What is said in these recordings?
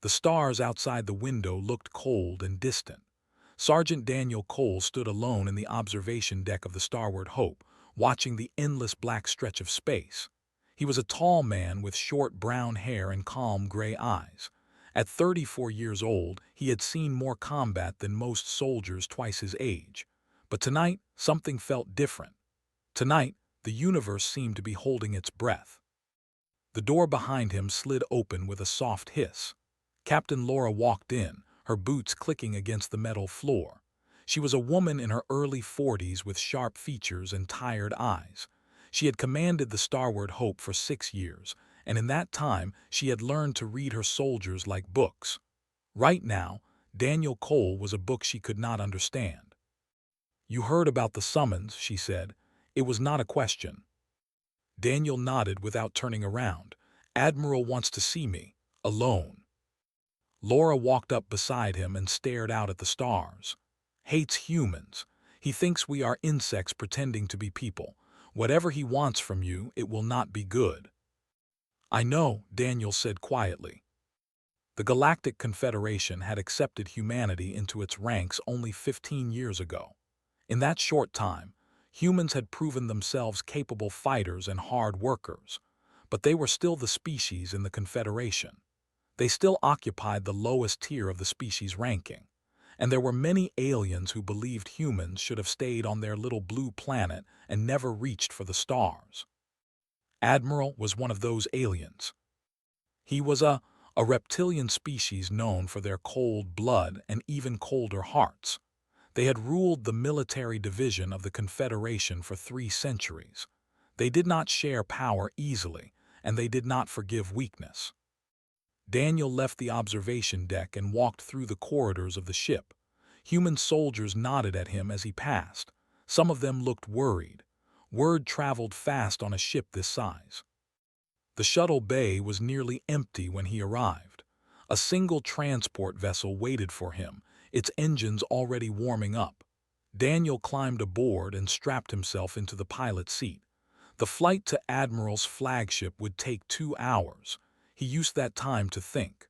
The stars outside the window looked cold and distant. Sergeant Daniel Cole stood alone in the observation deck of the Starward Hope, watching the endless black stretch of space. He was a tall man with short brown hair and calm gray eyes. At 34 years old, he had seen more combat than most soldiers twice his age. But tonight, something felt different. Tonight, the universe seemed to be holding its breath. The door behind him slid open with a soft hiss. Captain Laura walked in, her boots clicking against the metal floor. She was a woman in her early 40s with sharp features and tired eyes. She had commanded the Starward Hope for 6 years, and in that time she had learned to read her soldiers like books. Right now, Daniel Cole was a book she could not understand. "You heard about the summons," she said. "It was not a question." Daniel nodded without turning around. "Admiral wants to see me, alone." Laura walked up beside him and stared out at the stars. "Hates humans. He thinks we are insects pretending to be people. Whatever he wants from you, it will not be good." "I know," Daniel said quietly. The Galactic Confederation had accepted humanity into its ranks only 15 years ago. In that short time, humans had proven themselves capable fighters and hard workers, but they were still the species in the Confederation. They still occupied the lowest tier of the species ranking, and there were many aliens who believed humans should have stayed on their little blue planet and never reached for the stars. Admiral was one of those aliens. He was a reptilian species known for their cold blood and even colder hearts. They had ruled the military division of the Confederation for 3 centuries. They did not share power easily, and they did not forgive weakness. Daniel left the observation deck and walked through the corridors of the ship. Human soldiers nodded at him as he passed. Some of them looked worried. Word traveled fast on a ship this size. The shuttle bay was nearly empty when he arrived. A single transport vessel waited for him, its engines already warming up. Daniel climbed aboard and strapped himself into the pilot's seat. The flight to Admiral's flagship would take 2 hours. He used that time to think.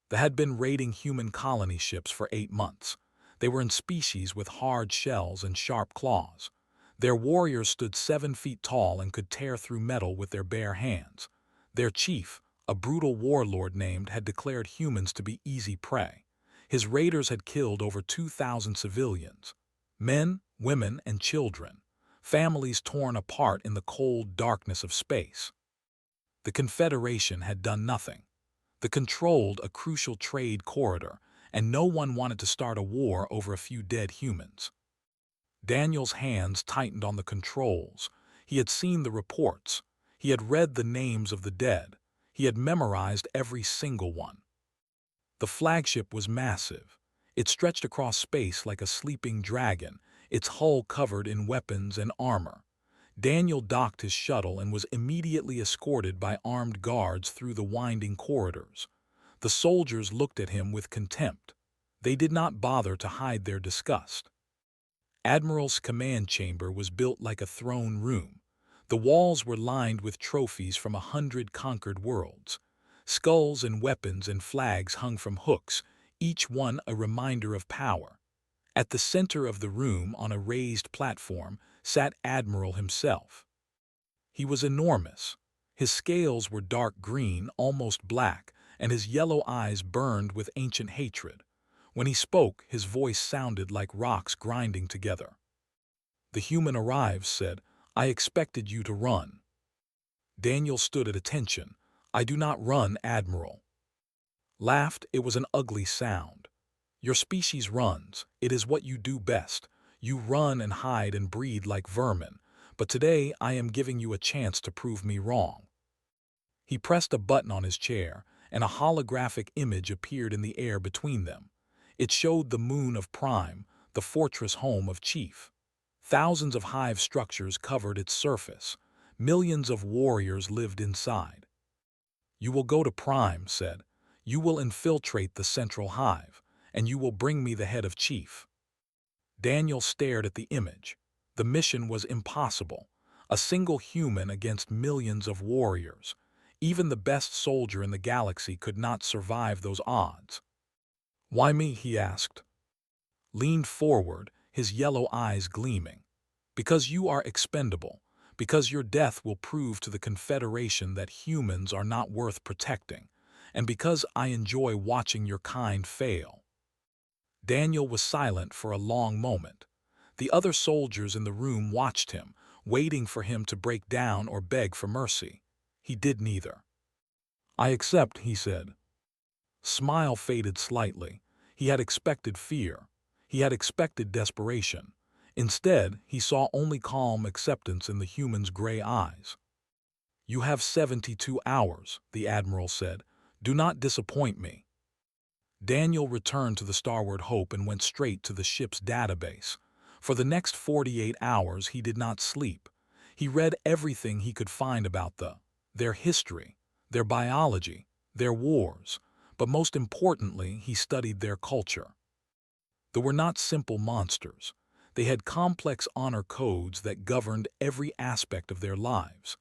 They had been raiding human colony ships for 8 months. They were in species with hard shells and sharp claws. Their warriors stood 7 feet tall and could tear through metal with their bare hands. Their chief, a brutal warlord named, had declared humans to be easy prey. His raiders had killed over 2,000 civilians. Men, women, and children. Families torn apart in the cold darkness of space. The Confederation had done nothing. They controlled a crucial trade corridor, and no one wanted to start a war over a few dead humans. Daniel's hands tightened on the controls. He had seen the reports. He had read the names of the dead. He had memorized every single one. The flagship was massive. It stretched across space like a sleeping dragon, its hull covered in weapons and armor. Daniel docked his shuttle and was immediately escorted by armed guards through the winding corridors. The soldiers looked at him with contempt. They did not bother to hide their disgust. Admiral's command chamber was built like a throne room. The walls were lined with trophies from 100 conquered worlds. Skulls and weapons and flags hung from hooks, each one a reminder of power. At the center of the room, on a raised platform, sat Admiral himself. He was enormous. His scales were dark green, almost black, and his yellow eyes burned with ancient hatred. When he spoke, his voice sounded like rocks grinding together. "The human arrives," said. "I expected you to run." Daniel stood at attention. "I do not run, Admiral." Laughed. It was an ugly sound. "Your species runs. It is what you do best. You run and hide and breed like vermin. But today I am giving you a chance to prove me wrong." He pressed a button on his chair, and a holographic image appeared in the air between them. It showed the moon of Prime, the fortress home of Chief. Thousands of hive structures covered its surface. Millions of warriors lived inside. "You will go to Prime," said. "You will infiltrate the central hive, and you will bring me the head of Chief." Daniel stared at the image. The mission was impossible. A single human against millions of warriors. Even the best soldier in the galaxy could not survive those odds. "Why me?" he asked. Leaned forward, his yellow eyes gleaming. "Because you are expendable. Because your death will prove to the Confederation that humans are not worth protecting. And because I enjoy watching your kind fail." Daniel was silent for a long moment. The other soldiers in the room watched him, waiting for him to break down or beg for mercy. He did neither. "I accept," he said. Smile faded slightly. He had expected fear. He had expected desperation. Instead, he saw only calm acceptance in the human's gray eyes. "You have 72 hours," the Admiral said. "Do not disappoint me." Daniel returned to the Starward Hope and went straight to the ship's database. For the next 48 hours he did not sleep. He read everything he could find about their history, their biology, their wars, but most importantly he studied their culture. They were not simple monsters. They had complex honor codes that governed every aspect of their lives.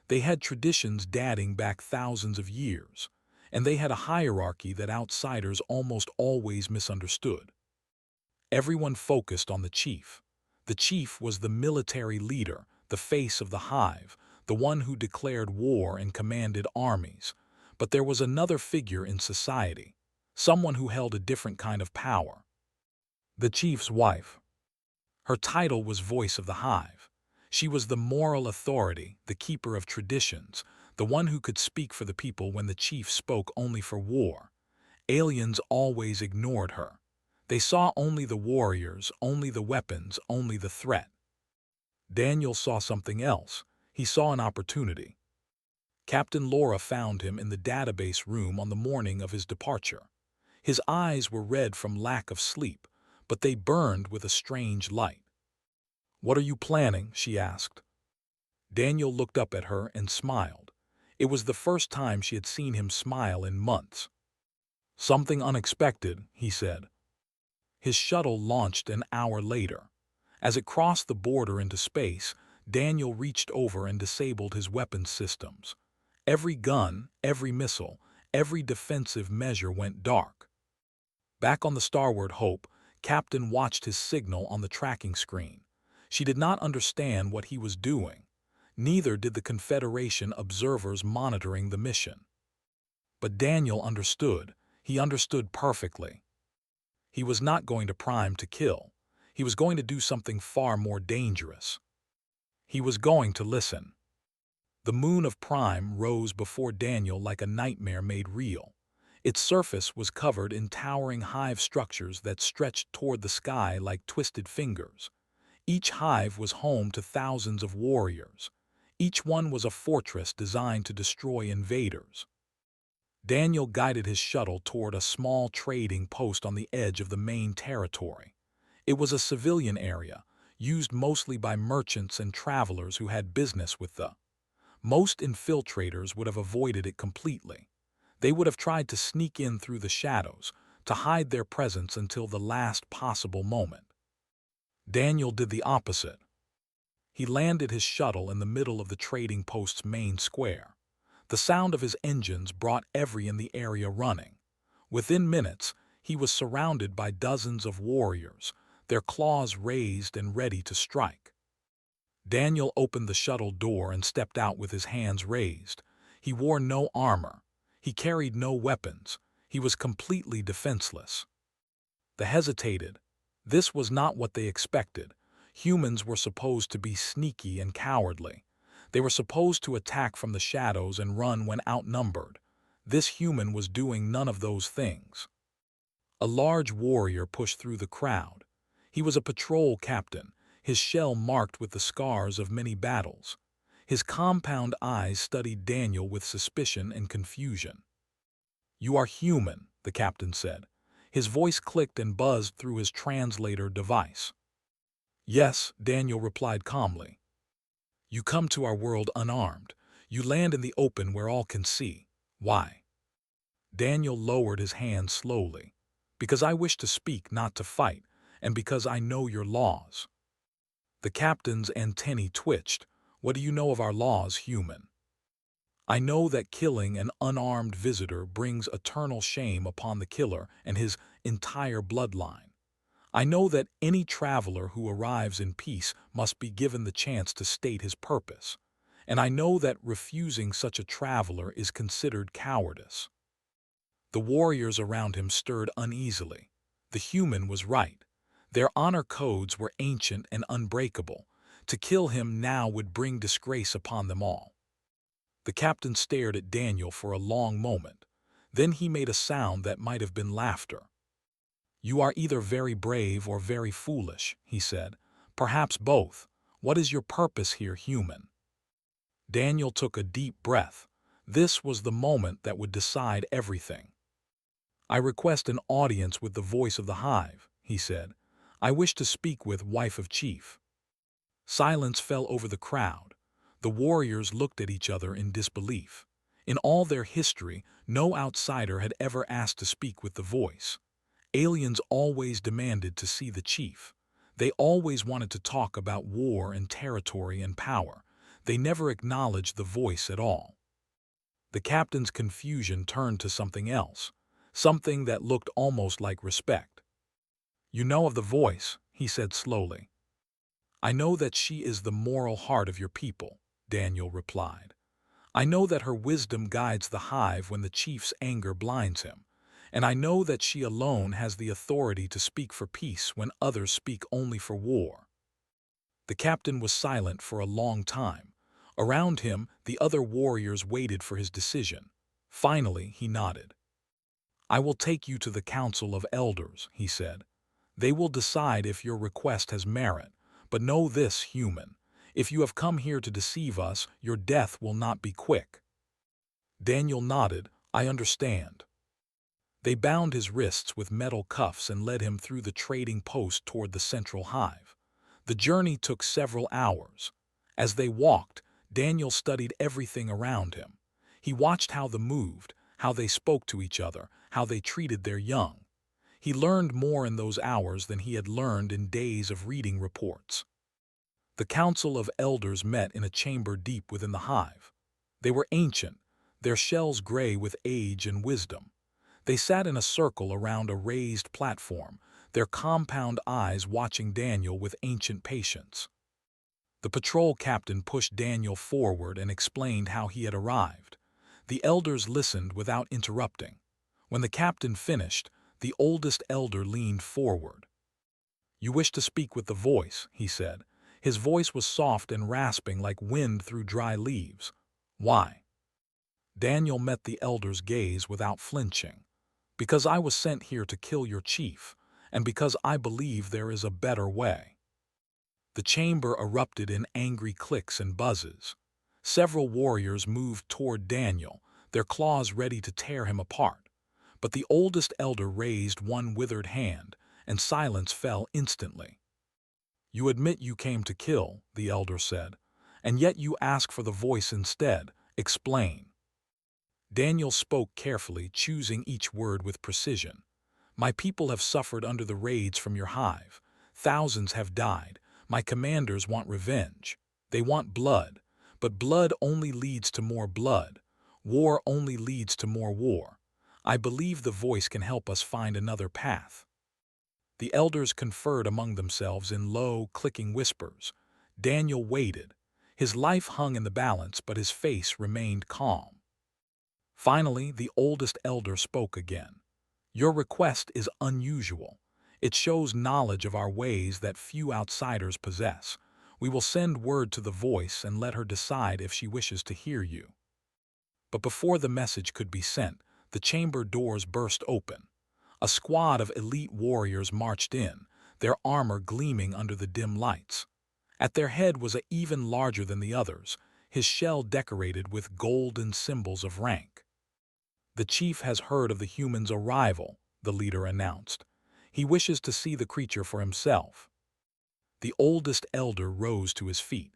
They had traditions dating back thousands of years, and they had a hierarchy that outsiders almost always misunderstood. Everyone focused on the chief. The chief was the military leader, the face of the hive, the one who declared war and commanded armies. But there was another figure in society, someone who held a different kind of power. The chief's wife. Her title was Voice of the Hive. She was the moral authority, the keeper of traditions, the one who could speak for the people when the chief spoke only for war. Aliens always ignored her. They saw only the warriors, only the weapons, only the threat. Daniel saw something else. He saw an opportunity. Captain Laura found him in the database room on the morning of his departure. His eyes were red from lack of sleep, but they burned with a strange light. "What are you planning?" she asked. Daniel looked up at her and smiled. It was the first time she had seen him smile in months. "Something unexpected," he said. His shuttle launched an hour later. As it crossed the border into space, Daniel reached over and disabled his weapons systems. Every gun, every missile, every defensive measure went dark. Back on the Starward Hope, Captain watched his signal on the tracking screen. She did not understand what he was doing. Neither did the Confederation observers monitoring the mission. But Daniel understood. He understood perfectly. He was not going to prime to kill. He was going to do something far more dangerous. He was going to listen. The moon of Prime rose before Daniel like a nightmare made real. Its surface was covered in towering hive structures that stretched toward the sky like twisted fingers. Each hive was home to thousands of warriors. Each one was a fortress designed to destroy invaders. Daniel guided his shuttle toward a small trading post on the edge of the main territory. It was a civilian area, used mostly by merchants and travelers who had business with the. Most infiltrators would have avoided it completely. They would have tried to sneak in through the shadows, to hide their presence until the last possible moment. Daniel did the opposite. He landed his shuttle in the middle of the trading post's main square. The sound of his engines brought every in the area running. Within minutes, he was surrounded by dozens of warriors, their claws raised and ready to strike. Daniel opened the shuttle door and stepped out with his hands raised. He wore no armor. He carried no weapons. He was completely defenseless. They hesitated. This was not what they expected. Humans were supposed to be sneaky and cowardly. They were supposed to attack from the shadows and run when outnumbered. This human was doing none of those things. A large warrior pushed through the crowd. He was a patrol captain, his shell marked with the scars of many battles. His compound eyes studied Daniel with suspicion and confusion. "You are human," the captain said. His voice clicked and buzzed through his translator device. "Yes," Daniel replied calmly. "You come to our world unarmed. You land in the open where all can see. Why?" Daniel lowered his hand slowly. "Because I wish to speak, not to fight, and because I know your laws." The captain's antennae twitched. "What do you know of our laws, human?" I know that killing an unarmed visitor brings eternal shame upon the killer and his entire bloodline. I know that any traveler who arrives in peace must be given the chance to state his purpose, and I know that refusing such a traveler is considered cowardice. The warriors around him stirred uneasily. The human was right. Their honor codes were ancient and unbreakable. To kill him now would bring disgrace upon them all. The captain stared at Daniel for a long moment. Then he made a sound that might have been laughter. "You are either very brave or very foolish," he said. "Perhaps both. What is your purpose here, human?" Daniel took a deep breath. This was the moment that would decide everything. "I request an audience with the voice of the hive," he said. "I wish to speak with wife of chief." Silence fell over the crowd. The warriors looked at each other in disbelief. In all their history, no outsider had ever asked to speak with the voice. Aliens always demanded to see the chief. They always wanted to talk about war and territory and power. They never acknowledged the voice at all. The captain's confusion turned to something else, something that looked almost like respect. "You know of the voice," he said slowly. "I know that she is the moral heart of your people," Daniel replied. "I know that her wisdom guides the hive when the chief's anger blinds him. And I know that she alone has the authority to speak for peace when others speak only for war." The captain was silent for a long time. Around him, the other warriors waited for his decision. Finally, he nodded. "I will take you to the Council of Elders," he said. "They will decide if your request has merit. But know this, human. If you have come here to deceive us, your death will not be quick." Daniel nodded. "I understand." They bound his wrists with metal cuffs and led him through the trading post toward the central hive. The journey took several hours. As they walked, Daniel studied everything around him. He watched how they moved, how they spoke to each other, how they treated their young. He learned more in those hours than he had learned in days of reading reports. The Council of Elders met in a chamber deep within the hive. They were ancient, their shells gray with age and wisdom. They sat in a circle around a raised platform, their compound eyes watching Daniel with ancient patience. The patrol captain pushed Daniel forward and explained how he had arrived. The elders listened without interrupting. When the captain finished, the oldest elder leaned forward. "You wish to speak with the voice," he said. His voice was soft and rasping like wind through dry leaves. "Why?" Daniel met the elder's gaze without flinching. "Because I was sent here to kill your chief, and because I believe there is a better way." The chamber erupted in angry clicks and buzzes. Several warriors moved toward Daniel, their claws ready to tear him apart. But the oldest elder raised one withered hand, and silence fell instantly. "You admit you came to kill," the elder said, "and yet you ask for the voice instead. Explain." Daniel spoke carefully, choosing each word with precision. "My people have suffered under the raids from your hive. Thousands have died. My commanders want revenge. They want blood. But blood only leads to more blood. War only leads to more war. I believe the voice can help us find another path." The elders conferred among themselves in low, clicking whispers. Daniel waited. His life hung in the balance, but his face remained calm. Finally, the oldest elder spoke again. "Your request is unusual. It shows knowledge of our ways that few outsiders possess. We will send word to the voice and let her decide if she wishes to hear you." But before the message could be sent, the chamber doors burst open. A squad of elite warriors marched in, their armor gleaming under the dim lights. At their head was a even larger than the others, his shell decorated with golden symbols of rank. "The chief has heard of the human's arrival," the leader announced. "He wishes to see the creature for himself." The oldest elder rose to his feet.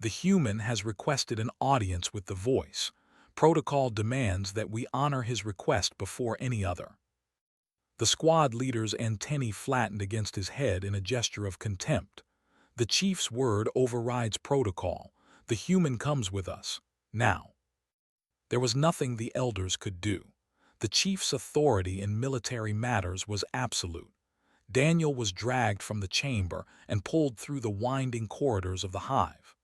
"The human has requested an audience with the voice. Protocol demands that we honor his request before any other." The squad leader's antennae flattened against his head in a gesture of contempt. "The chief's word overrides protocol. The human comes with us. Now." There was nothing the elders could do. The chief's authority in military matters was absolute. Daniel was dragged from the chamber and pulled through the winding corridors of the hive.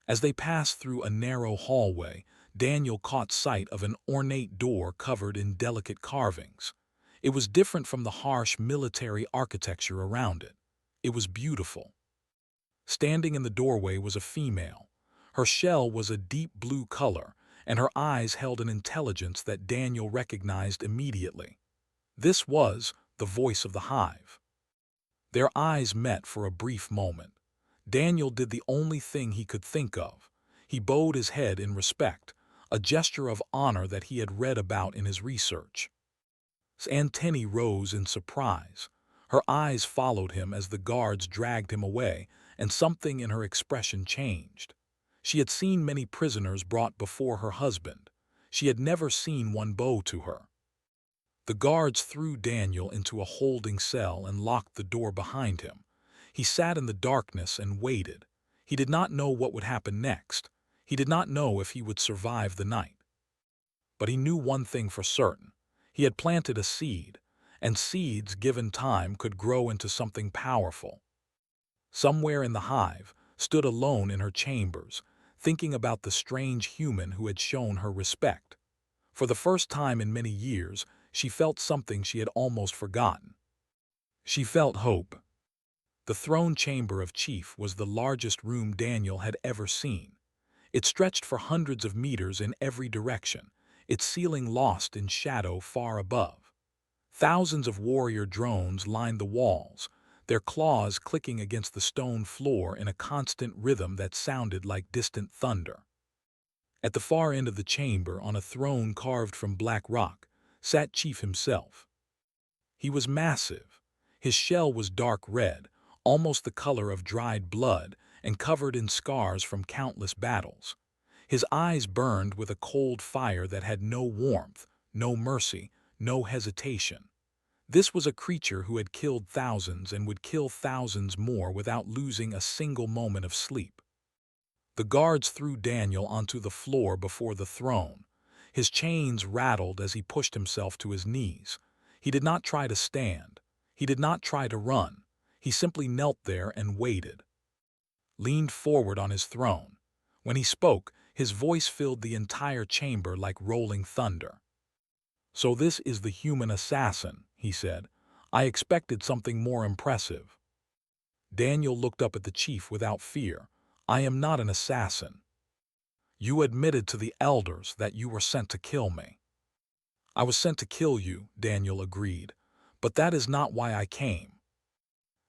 As they passed through a narrow hallway, Daniel caught sight of an ornate door covered in delicate carvings. It was different from the harsh military architecture around it. It was beautiful. Standing in the doorway was a female. Her shell was a deep blue color, and her eyes held an intelligence that Daniel recognized immediately. This was the voice of the hive. Their eyes met for a brief moment. Daniel did the only thing he could think of. He bowed his head in respect, a gesture of honor that he had read about in his research. His antennae rose in surprise. Her eyes followed him as the guards dragged him away, and something in her expression changed. She had seen many prisoners brought before her husband. She had never seen one bow to her. The guards threw Daniel into a holding cell and locked the door behind him. He sat in the darkness and waited. He did not know what would happen next. He did not know if he would survive the night. But he knew one thing for certain. He had planted a seed, and seeds, given time, could grow into something powerful. Somewhere in the hive, stood alone in her chambers, thinking about the strange human who had shown her respect. For the first time in many years, she felt something she had almost forgotten. She felt hope. The throne chamber of Chief was the largest room Daniel had ever seen. It stretched for hundreds of meters in every direction, its ceiling lost in shadow far above. Thousands of warrior drones lined the walls, their claws clicking against the stone floor in a constant rhythm that sounded like distant thunder. At the far end of the chamber, on a throne carved from black rock, sat Chief himself. He was massive. His shell was dark red, almost the color of dried blood, and covered in scars from countless battles. His eyes burned with a cold fire that had no warmth, no mercy, no hesitation. This was a creature who had killed thousands and would kill thousands more without losing a single moment of sleep. The guards threw Daniel onto the floor before the throne. His chains rattled as he pushed himself to his knees. He did not try to stand. He did not try to run. He simply knelt there and waited. Leaned forward on his throne. When he spoke, his voice filled the entire chamber like rolling thunder. "So this is the human assassin," he said. "I expected something more impressive." Daniel looked up at the chief without fear. "I am not an assassin." "You admitted to the elders that you were sent to kill me." "I was sent to kill you," Daniel agreed. "But that is not why I came."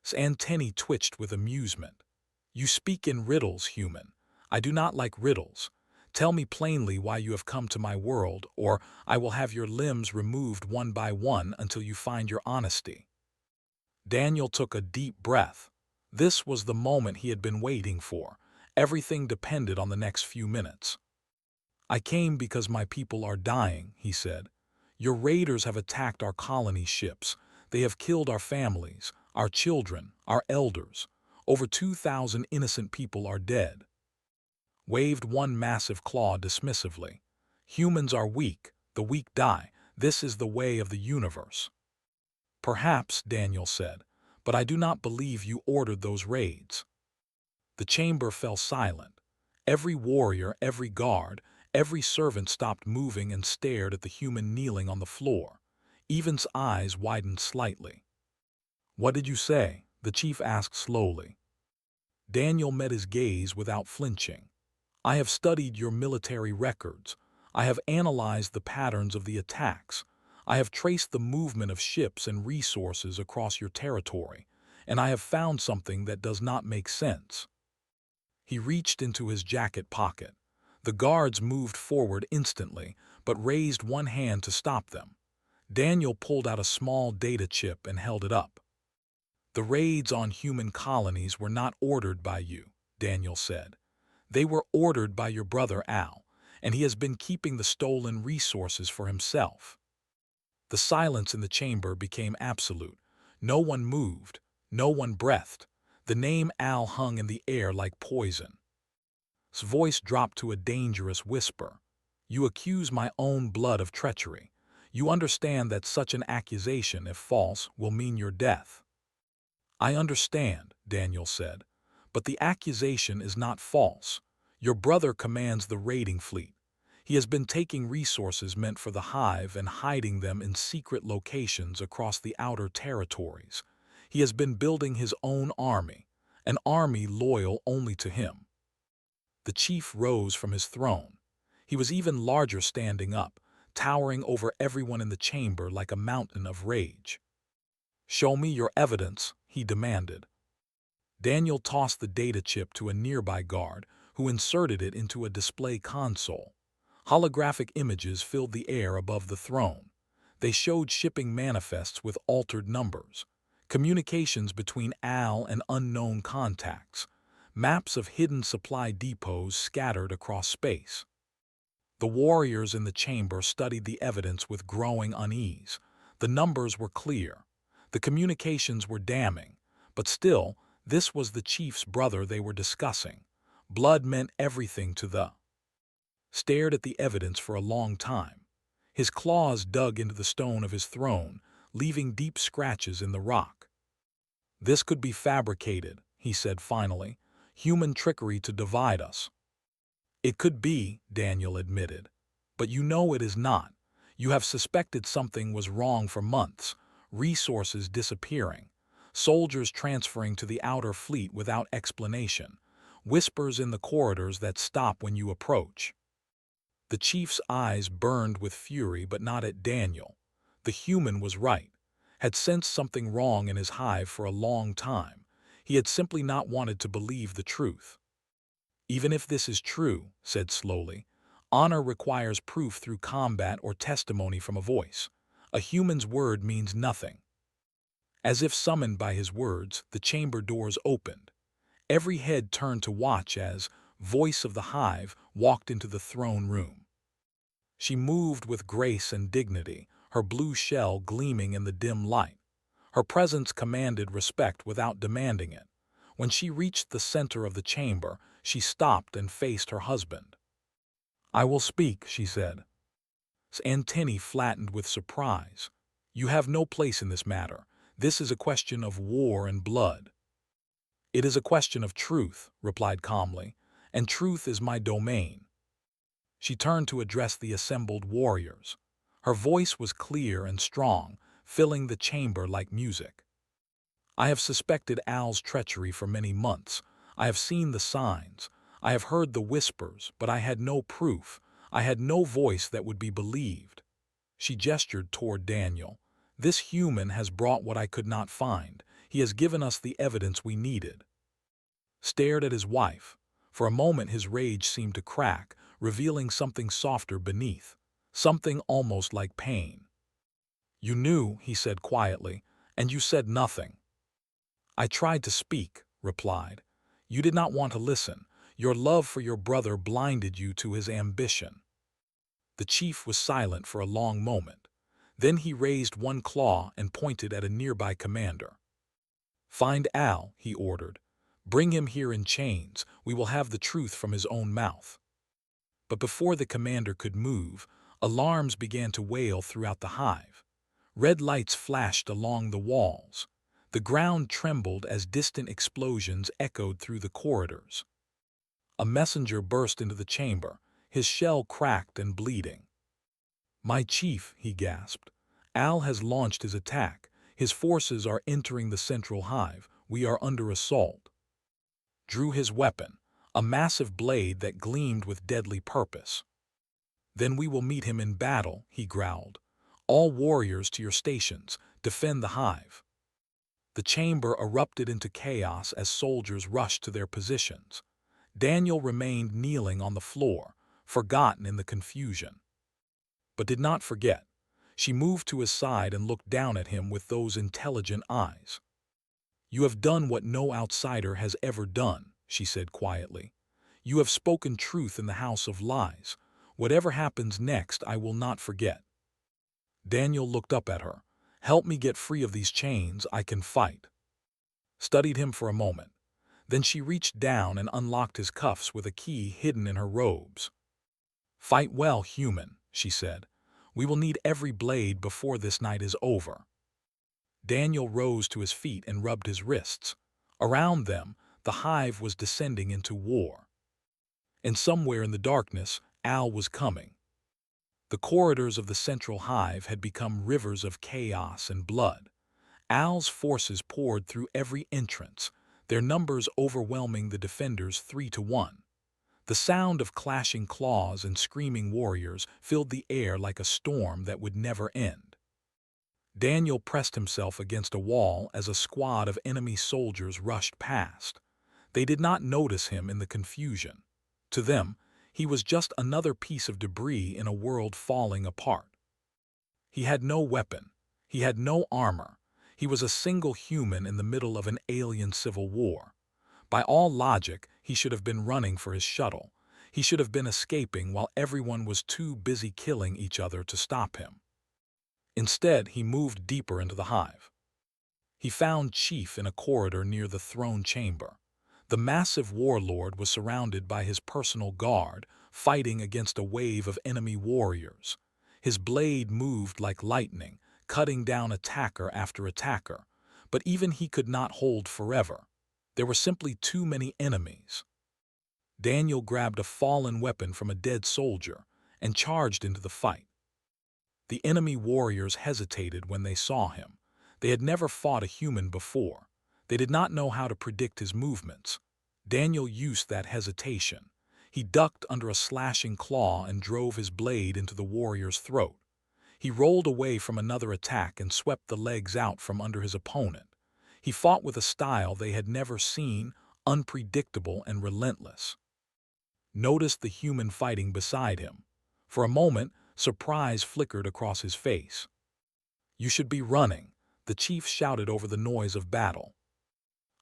His antennae twitched with amusement. "You speak in riddles, human. I do not like riddles. Tell me plainly why you have come to my world, or I will have your limbs removed one by one until you find your honesty." Daniel took a deep breath. This was the moment he had been waiting for. Everything depended on the next few minutes. "I came because my people are dying," he said. "Your raiders have attacked our colony ships. They have killed our families, our children, our elders. Over 2,000 innocent people are dead." Waved one massive claw dismissively. "Humans are weak, the weak die. This is the way of the universe." "Perhaps," Daniel said, "but I do not believe you ordered those raids." The chamber fell silent. Every warrior, every guard, every servant stopped moving and stared at the human kneeling on the floor. Evan's eyes widened slightly. "What did you say?" the chief asked slowly. Daniel met his gaze without flinching. "I have studied your military records. I have analyzed the patterns of the attacks. I have traced the movement of ships and resources across your territory, and I have found something that does not make sense." He reached into his jacket pocket. The guards moved forward instantly, but raised one hand to stop them. Daniel pulled out a small data chip and held it up. "The raids on human colonies were not ordered by you," Daniel said. "They were ordered by your brother Al, and he has been keeping the stolen resources for himself." The silence in the chamber became absolute. No one moved, no one breathed. The name Al hung in the air like poison. His voice dropped to a dangerous whisper. You accuse my own blood of treachery. You understand that such an accusation, if false, will mean your death." "I understand," Daniel said, "but the accusation is not false. Your brother commands the raiding fleet. He has been taking resources meant for the hive and hiding them in secret locations across the outer territories. He has been building his own army, an army loyal only to him." The chief rose from his throne. He was even larger standing up, towering over everyone in the chamber like a mountain of rage. "Show me your evidence," he demanded. Daniel tossed the data chip to a nearby guard, who inserted it into a display console. Holographic images filled the air above the throne. They showed shipping manifests with altered numbers, communications between Al and unknown contacts, maps of hidden supply depots scattered across space. The warriors in the chamber studied the evidence with growing unease. The numbers were clear. The communications were damning. But still, this was the chief's brother they were discussing. Blood meant everything to the stared at the evidence for a long time. His claws dug into the stone of his throne, leaving deep scratches in the rock. "This could be fabricated," he said finally. "Human trickery to divide us." "It could be," Daniel admitted. "But you know it is not. You have suspected something was wrong for months. Resources disappearing. Soldiers transferring to the outer fleet without explanation. Whispers in the corridors that stop when you approach." The chief's eyes burned with fury, but not at Daniel. The human was right. Had sensed something wrong in his hive for a long time. He had simply not wanted to believe the truth. "Even if this is true," said slowly, "honor requires proof through combat or testimony from a voice. A human's word means nothing." As if summoned by his words, the chamber doors opened. Every head turned to watch as Voice of the Hive walked into the throne room. She moved with grace and dignity, her blue shell gleaming in the dim light. Her presence commanded respect without demanding it. When she reached the center of the chamber, she stopped and faced her husband. "I will speak," she said. His antennae flattened with surprise. "You have no place in this matter. This is a question of war and blood." "It is a question of truth," replied calmly, "and truth is my domain." She turned to address the assembled warriors. Her voice was clear and strong, filling the chamber like music. "I have suspected Al's treachery for many months. I have seen the signs. I have heard the whispers, but I had no proof. I had no voice that would be believed." She gestured toward Daniel. "This human has brought what I could not find. He has given us the evidence we needed." Stared at his wife. For a moment his rage seemed to crack, revealing something softer beneath, something almost like pain. "You knew," he said quietly, "and you said nothing." "I tried to speak," replied. "You did not want to listen. Your love for your brother blinded you to his ambition." The chief was silent for a long moment. Then he raised one claw and pointed at a nearby commander. "Find Al," he ordered. "Bring him here in chains. We will have the truth from his own mouth." But before the commander could move, alarms began to wail throughout the hive. Red lights flashed along the walls. The ground trembled as distant explosions echoed through the corridors. A messenger burst into the chamber, his shell cracked and bleeding. "My chief," he gasped. "Al has launched his attack. His forces are entering the central hive. We are under assault." Drew his weapon, a massive blade that gleamed with deadly purpose. "Then we will meet him in battle," he growled. "All warriors to your stations, defend the hive." The chamber erupted into chaos as soldiers rushed to their positions. Daniel remained kneeling on the floor, forgotten in the confusion. But did not forget. She moved to his side and looked down at him with those intelligent eyes. "You have done what no outsider has ever done," she said quietly. "You have spoken truth in the house of lies. Whatever happens next, I will not forget." Daniel looked up at her. "Help me get free of these chains. I can fight." Studied him for a moment. Then she reached down and unlocked his cuffs with a key hidden in her robes. "Fight well, human," she said. "We will need every blade before this night is over." Daniel rose to his feet and rubbed his wrists. Around them, the hive was descending into war. And somewhere in the darkness, Al was coming. The corridors of the central hive had become rivers of chaos and blood. Al's forces poured through every entrance, their numbers overwhelming the defenders 3-1. The sound of clashing claws and screaming warriors filled the air like a storm that would never end. Daniel pressed himself against a wall as a squad of enemy soldiers rushed past. They did not notice him in the confusion. To them, he was just another piece of debris in a world falling apart. He had no weapon. He had no armor. He was a single human in the middle of an alien civil war. By all logic, he should have been running for his shuttle. He should have been escaping while everyone was too busy killing each other to stop him. Instead, he moved deeper into the hive. He found Chief in a corridor near the throne chamber. The massive warlord was surrounded by his personal guard, fighting against a wave of enemy warriors. His blade moved like lightning, cutting down attacker after attacker, but even he could not hold forever. There were simply too many enemies. Daniel grabbed a fallen weapon from a dead soldier and charged into the fight. The enemy warriors hesitated when they saw him. They had never fought a human before. They did not know how to predict his movements. Daniel used that hesitation. He ducked under a slashing claw and drove his blade into the warrior's throat. He rolled away from another attack and swept the legs out from under his opponent. He fought with a style they had never seen, unpredictable and relentless. Noticed the human fighting beside him. For a moment, surprise flickered across his face. "You should be running," the chief shouted over the noise of battle.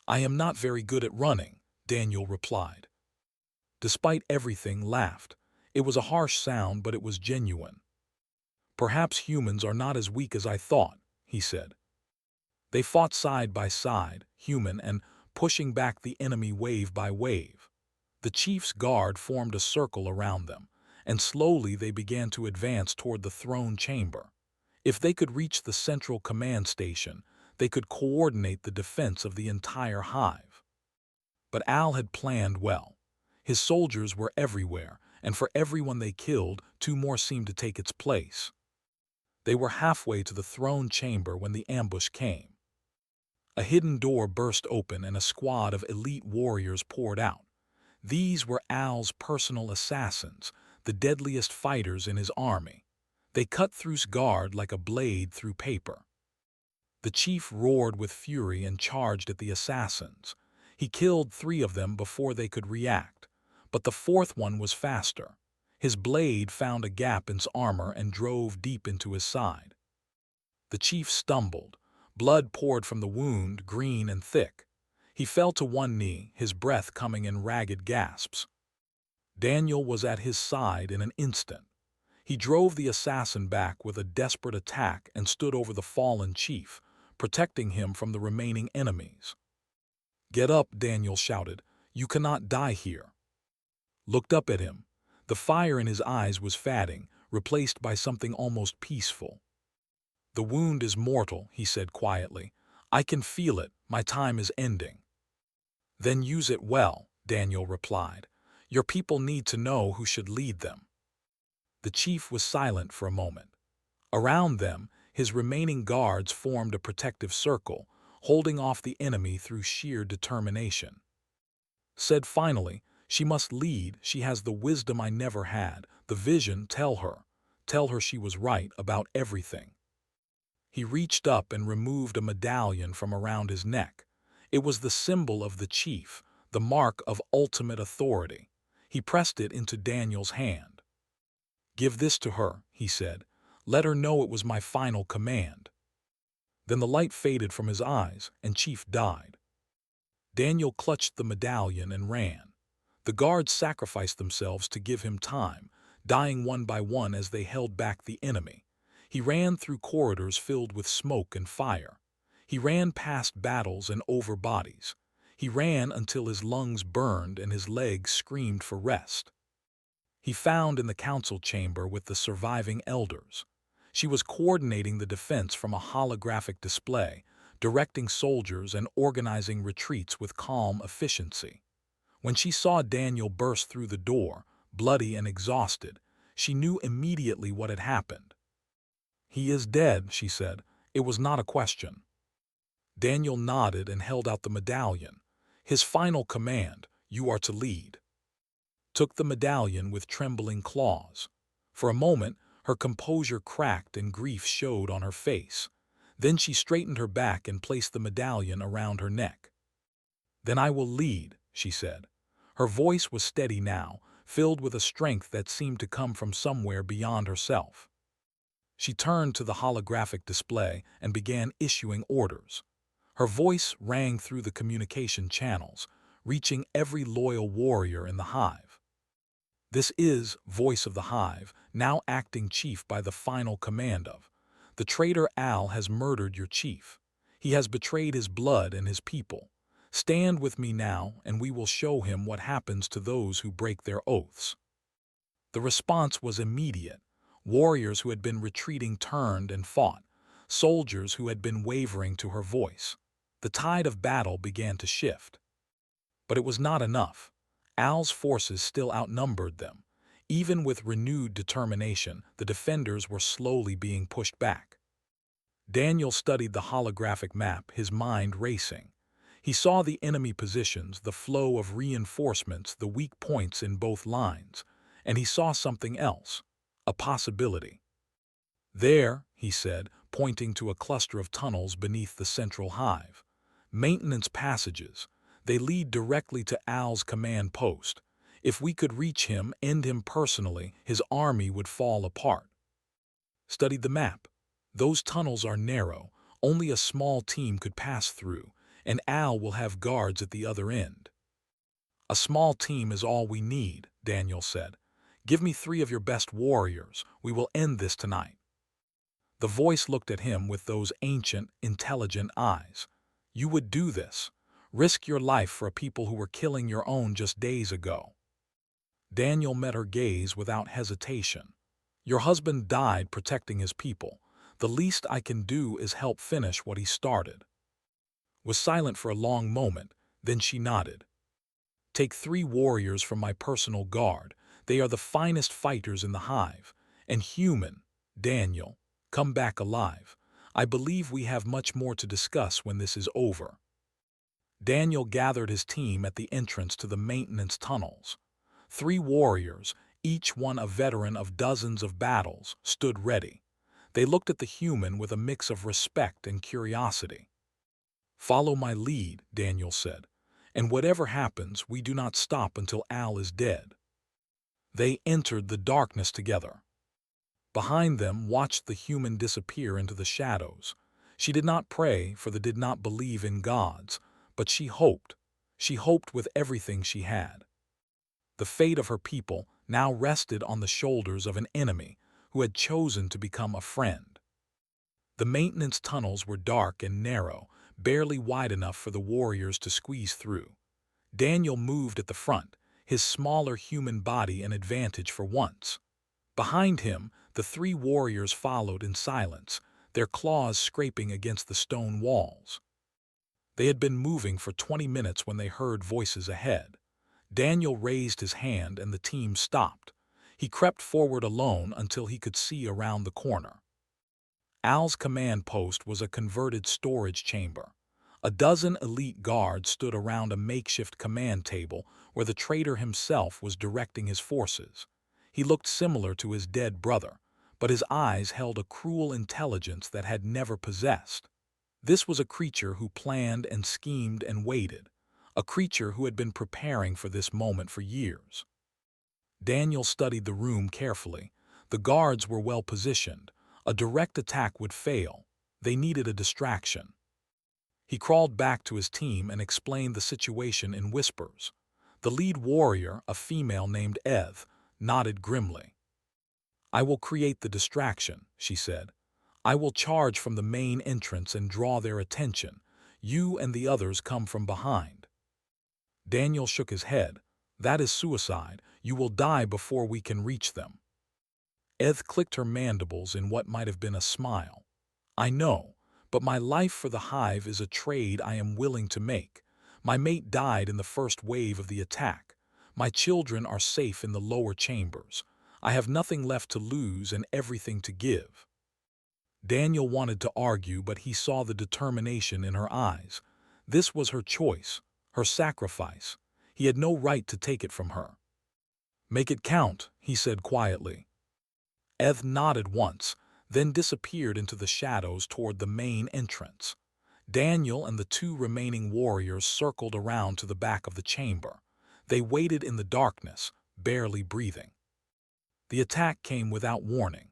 "I am not very good at running," Daniel replied. Despite everything, laughed. It was a harsh sound, but it was genuine. "Perhaps humans are not as weak as I thought," he said. They fought side by side, human and pushing back the enemy wave by wave. The chief's guard formed a circle around them, and slowly they began to advance toward the throne chamber. If they could reach the central command station, they could coordinate the defense of the entire hive. But Al had planned well. His soldiers were everywhere, and for everyone they killed, 2 more seemed to take its place. They were halfway to the throne chamber when the ambush came. A hidden door burst open and a squad of elite warriors poured out. These were Al's personal assassins, the deadliest fighters in his army. They cut through's guard like a blade through paper. The chief roared with fury and charged at the assassins. He killed 3 of them before they could react, but the 4th one was faster. His blade found a gap in his armor and drove deep into his side. The chief stumbled. Blood poured from the wound, green and thick. He fell to one knee, his breath coming in ragged gasps. Daniel was at his side in an instant. He drove the assassin back with a desperate attack and stood over the fallen chief, protecting him from the remaining enemies. "Get up," Daniel shouted. "You cannot die here." Looked up at him. The fire in his eyes was fading, replaced by something almost peaceful. "The wound is mortal," he said quietly. "I can feel it. My time is ending." "Then use it well," Daniel replied. "Your people need to know who should lead them." The chief was silent for a moment. Around them, his remaining guards formed a protective circle, holding off the enemy through sheer determination. Said finally, "She must lead. She has the wisdom I never had, the vision. Tell her. Tell her she was right about everything." He reached up and removed a medallion from around his neck. It was the symbol of the chief, the mark of ultimate authority. He pressed it into Daniel's hand. "Give this to her," he said. "Let her know it was my final command." Then the light faded from his eyes, and Chief died. Daniel clutched the medallion and ran. The guards sacrificed themselves to give him time, dying one by one as they held back the enemy. He ran through corridors filled with smoke and fire. He ran past battles and over bodies. He ran until his lungs burned and his legs screamed for rest. he found in the council chamber with the surviving elders. She was coordinating the defense from a holographic display, directing soldiers and organizing retreats with calm efficiency. When she saw Daniel burst through the door, bloody and exhausted, she knew immediately what had happened. "He is dead," she said. "It was not a question." Daniel nodded and held out the medallion. His final command, "You are to lead," took the medallion with trembling claws. For a moment, her composure cracked and grief showed on her face. Then she straightened her back and placed the medallion around her neck. "Then I will lead," she said. Her voice was steady now, filled with a strength that seemed to come from somewhere beyond herself. She turned to the holographic display and began issuing orders. Her voice rang through the communication channels, reaching every loyal warrior in the hive. "This is Voice of the Hive, now acting chief by the final command of. The traitor Al has murdered your chief. He has betrayed his blood and his people. Stand with me now, and we will show him what happens to those who break their oaths." The response was immediate. Warriors who had been retreating turned and fought. Soldiers who had been wavering to her voice. The tide of battle began to shift. But it was not enough. Al's forces still outnumbered them. Even with renewed determination, the defenders were slowly being pushed back. Daniel studied the holographic map, his mind racing. He saw the enemy positions, the flow of reinforcements, the weak points in both lines, and he saw something else, a possibility. "There," he said, pointing to a cluster of tunnels beneath the central hive. "Maintenance passages. They lead directly to Al's command post. If we could reach him, end him personally, his army would fall apart." Studied the map. "Those tunnels are narrow. Only a small team could pass through, and Al will have guards at the other end." "A small team is all we need," Daniel said. "Give me 3 of your best warriors. We will end this tonight." The voice looked at him with those ancient, intelligent eyes. "You would do this? Risk your life for a people who were killing your own just days ago?" Daniel met her gaze without hesitation. "Your husband died protecting his people. The least I can do is help finish what he started." Was silent for a long moment, then she nodded. "Take 3 warriors from my personal guard. They are the finest fighters in the hive. And human, Daniel, come back alive. I believe we have much more to discuss when this is over." Daniel gathered his team at the entrance to the maintenance tunnels. 3 warriors, each one a veteran of dozens of battles, stood ready. They looked at the human with a mix of respect and curiosity. "Follow my lead," Daniel said. "And whatever happens, we do not stop until Al is dead." They entered the darkness together. Behind them watched the human disappear into the shadows. She did not pray, for they did not believe in gods, but she hoped. She hoped with everything she had. The fate of her people now rested on the shoulders of an enemy who had chosen to become a friend. The maintenance tunnels were dark and narrow, barely wide enough for the warriors to squeeze through. Daniel moved at the front, his smaller human body an advantage for once. Behind him, the 3 warriors followed in silence, their claws scraping against the stone walls. They had been moving for 20 minutes when they heard voices ahead. Daniel raised his hand and the team stopped. He crept forward alone until he could see around the corner. Al's command post was a converted storage chamber. A dozen elite guards stood around a makeshift command table where the traitor himself was directing his forces. He looked similar to his dead brother, but his eyes held a cruel intelligence that had never possessed. This was a creature who planned and schemed and waited, a creature who had been preparing for this moment for years. Daniel studied the room carefully. The guards were well positioned. A direct attack would fail. They needed a distraction. He crawled back to his team and explained the situation in whispers. The lead warrior, a female named Eth, nodded grimly. "I will create the distraction," she said. "I will charge from the main entrance and draw their attention. You and the others come from behind." Daniel shook his head. That is suicide. You will die before we can reach them. Eth clicked her mandibles in what might have been a smile. I know, but my life for the hive is a trade I am willing to make. My mate died in the first wave of the attack. My children are safe in the lower chambers. I have nothing left to lose and everything to give. Daniel wanted to argue, but he saw the determination in her eyes. This was her choice, her sacrifice. He had no right to take it from her. Make it count, he said quietly. Eth nodded once, then disappeared into the shadows toward the main entrance. Daniel and the two remaining warriors circled around to the back of the chamber. They waited in the darkness, barely breathing. The attack came without warning.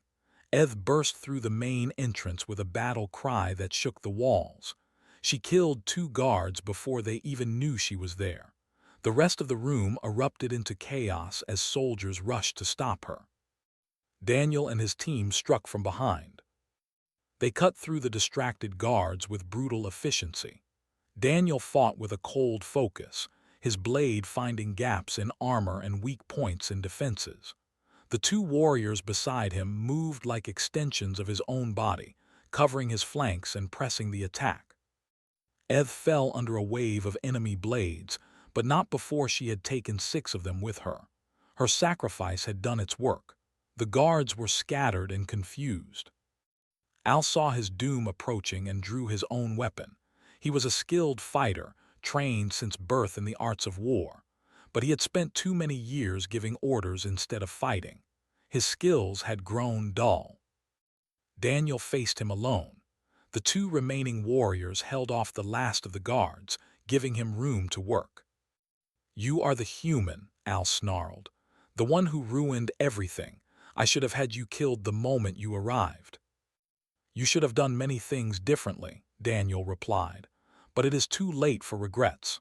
Eth burst through the main entrance with a battle cry that shook the walls. She killed 2 guards before they even knew she was there. The rest of the room erupted into chaos as soldiers rushed to stop her. Daniel and his team struck from behind. They cut through the distracted guards with brutal efficiency. Daniel fought with a cold focus, his blade finding gaps in armor and weak points in defenses. The 2 warriors beside him moved like extensions of his own body, covering his flanks and pressing the attack. Eth fell under a wave of enemy blades, but not before she had taken 6 of them with her. Her sacrifice had done its work. The guards were scattered and confused. Al saw his doom approaching and drew his own weapon. He was a skilled fighter, trained since birth in the arts of war, but he had spent too many years giving orders instead of fighting. His skills had grown dull. Daniel faced him alone. The 2 remaining warriors held off the last of the guards, giving him room to work. You are the human, Al snarled. The one who ruined everything. I should have had you killed the moment you arrived. You should have done many things differently, Daniel replied, but it is too late for regrets.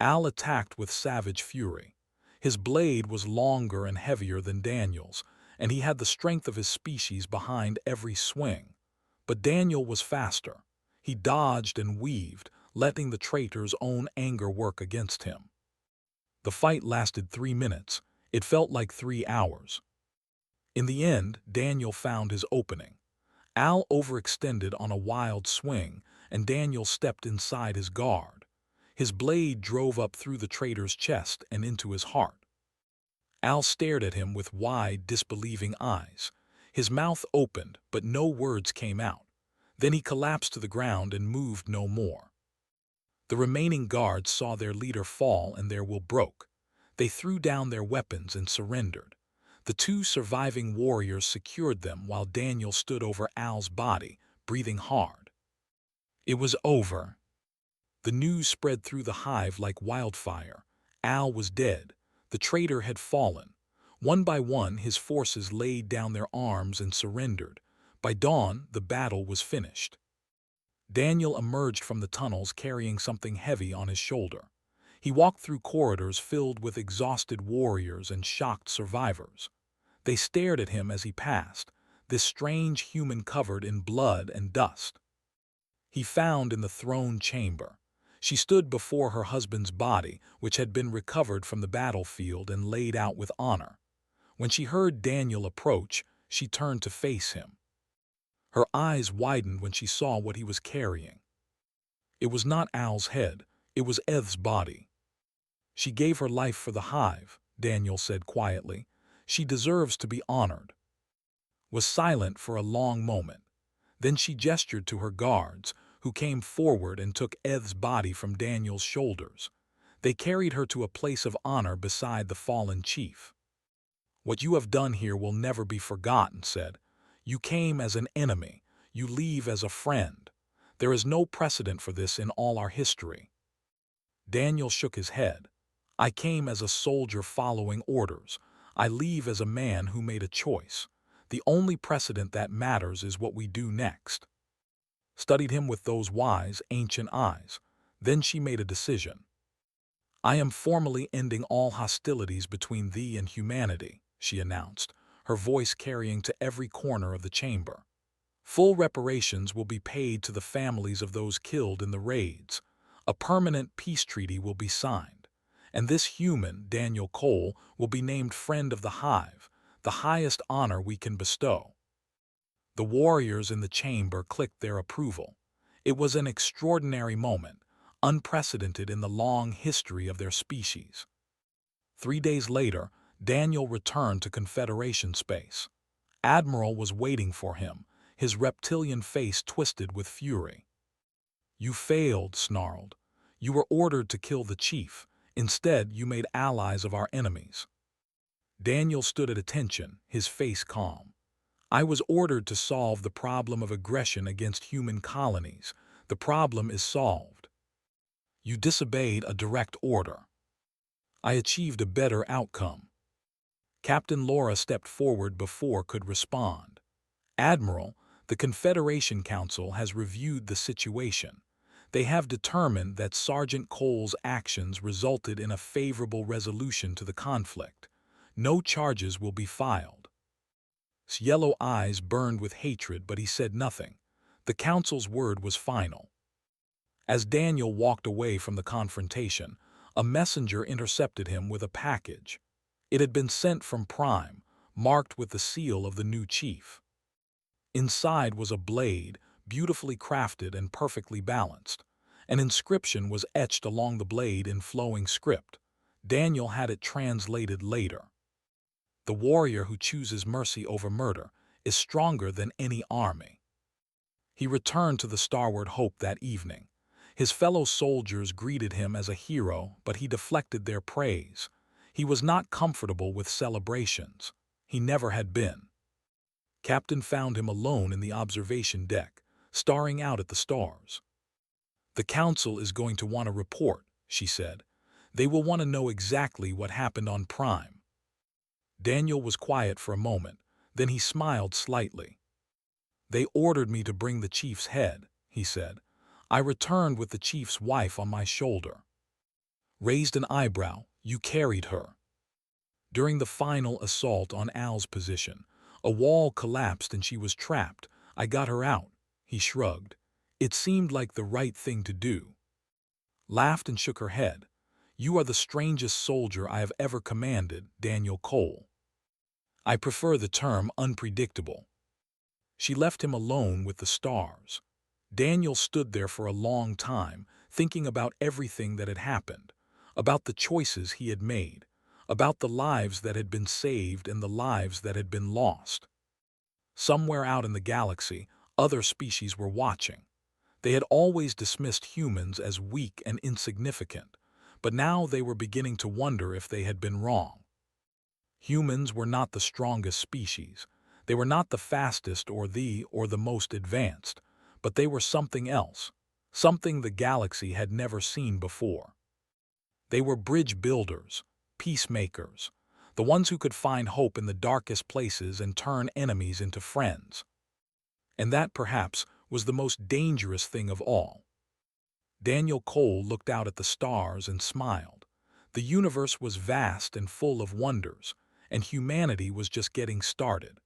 Al attacked with savage fury. His blade was longer and heavier than Daniel's, and he had the strength of his species behind every swing. But Daniel was faster. He dodged and weaved, letting the traitor's own anger work against him. The fight lasted 3 minutes. It felt like 3 hours. In the end, Daniel found his opening. Al overextended on a wild swing, and Daniel stepped inside his guard. His blade drove up through the traitor's chest and into his heart. Al stared at him with wide, disbelieving eyes. His mouth opened, but no words came out. Then he collapsed to the ground and moved no more. The remaining guards saw their leader fall and their will broke. They threw down their weapons and surrendered. The 2 surviving warriors secured them while Daniel stood over Al's body, breathing hard. It was over. The news spread through the hive like wildfire. Al was dead. The traitor had fallen. One by one, his forces laid down their arms and surrendered. By dawn, the battle was finished. Daniel emerged from the tunnels carrying something heavy on his shoulder. He walked through corridors filled with exhausted warriors and shocked survivors. They stared at him as he passed, this strange human covered in blood and dust. He found in the throne chamber. She stood before her husband's body, which had been recovered from the battlefield and laid out with honor. When she heard Daniel approach, she turned to face him. Her eyes widened when she saw what he was carrying. It was not Al's head, it was Eth's body. She gave her life for the hive, Daniel said quietly. She deserves to be honored. Was silent for a long moment. Then she gestured to her guards, who came forward and took Eth's body from Daniel's shoulders. They carried her to a place of honor beside the fallen chief. What you have done here will never be forgotten, said. You came as an enemy. You leave as a friend. There is no precedent for this in all our history. Daniel shook his head. I came as a soldier following orders. I leave as a man who made a choice. The only precedent that matters is what we do next. Studied him with those wise, ancient eyes. Then she made a decision. I am formally ending all hostilities between thee and humanity, she announced, her voice carrying to every corner of the chamber. Full reparations will be paid to the families of those killed in the raids. A permanent peace treaty will be signed. And this human, Daniel Cole, will be named Friend of the Hive, the highest honor we can bestow. The warriors in the chamber clicked their approval. It was an extraordinary moment, unprecedented in the long history of their species. 3 days later, Daniel returned to Confederation space. Admiral was waiting for him, his reptilian face twisted with fury. "You failed," snarled. "You were ordered to kill the chief. Instead, you made allies of our enemies." Daniel stood at attention, his face calm. "I was ordered to solve the problem of aggression against human colonies. The problem is solved." "You disobeyed a direct order." "I achieved a better outcome." Captain Laura stepped forward before could respond. "Admiral, the Confederation Council has reviewed the situation. They have determined that Sergeant Cole's actions resulted in a favorable resolution to the conflict. No charges will be filed." His yellow eyes burned with hatred, but he said nothing. The council's word was final. As Daniel walked away from the confrontation, a messenger intercepted him with a package. It had been sent from Prime, marked with the seal of the new chief. Inside was a blade, beautifully crafted and perfectly balanced. An inscription was etched along the blade in flowing script. Daniel had it translated later. "The warrior who chooses mercy over murder is stronger than any army." He returned to the Starward Hope that evening. His fellow soldiers greeted him as a hero, but he deflected their praise. He was not comfortable with celebrations. He never had been. Captain found him alone in the observation deck, staring out at the stars. "The council is going to want a report," she said. "They will want to know exactly what happened on Prime." Daniel was quiet for a moment, then he smiled slightly. "They ordered me to bring the chief's head," he said. "I returned with the chief's wife on my shoulder." Raised an eyebrow, "You carried her." "During the final assault on Al's position, a wall collapsed and she was trapped. I got her out." He shrugged. "It seemed like the right thing to do." Laughed and shook her head. "You are the strangest soldier I have ever commanded, Daniel Cole." "I prefer the term unpredictable." She left him alone with the stars. Daniel stood there for a long time, thinking about everything that had happened, about the choices he had made, about the lives that had been saved and the lives that had been lost. Somewhere out in the galaxy, other species were watching. They had always dismissed humans as weak and insignificant, but now they were beginning to wonder if they had been wrong. Humans were not the strongest species. They were not the fastest or the most advanced, but they were something else, something the galaxy had never seen before. They were bridge builders, peacemakers, the ones who could find hope in the darkest places and turn enemies into friends. And that, perhaps, was the most dangerous thing of all. Daniel Cole looked out at the stars and smiled. The universe was vast and full of wonders, and humanity was just getting started.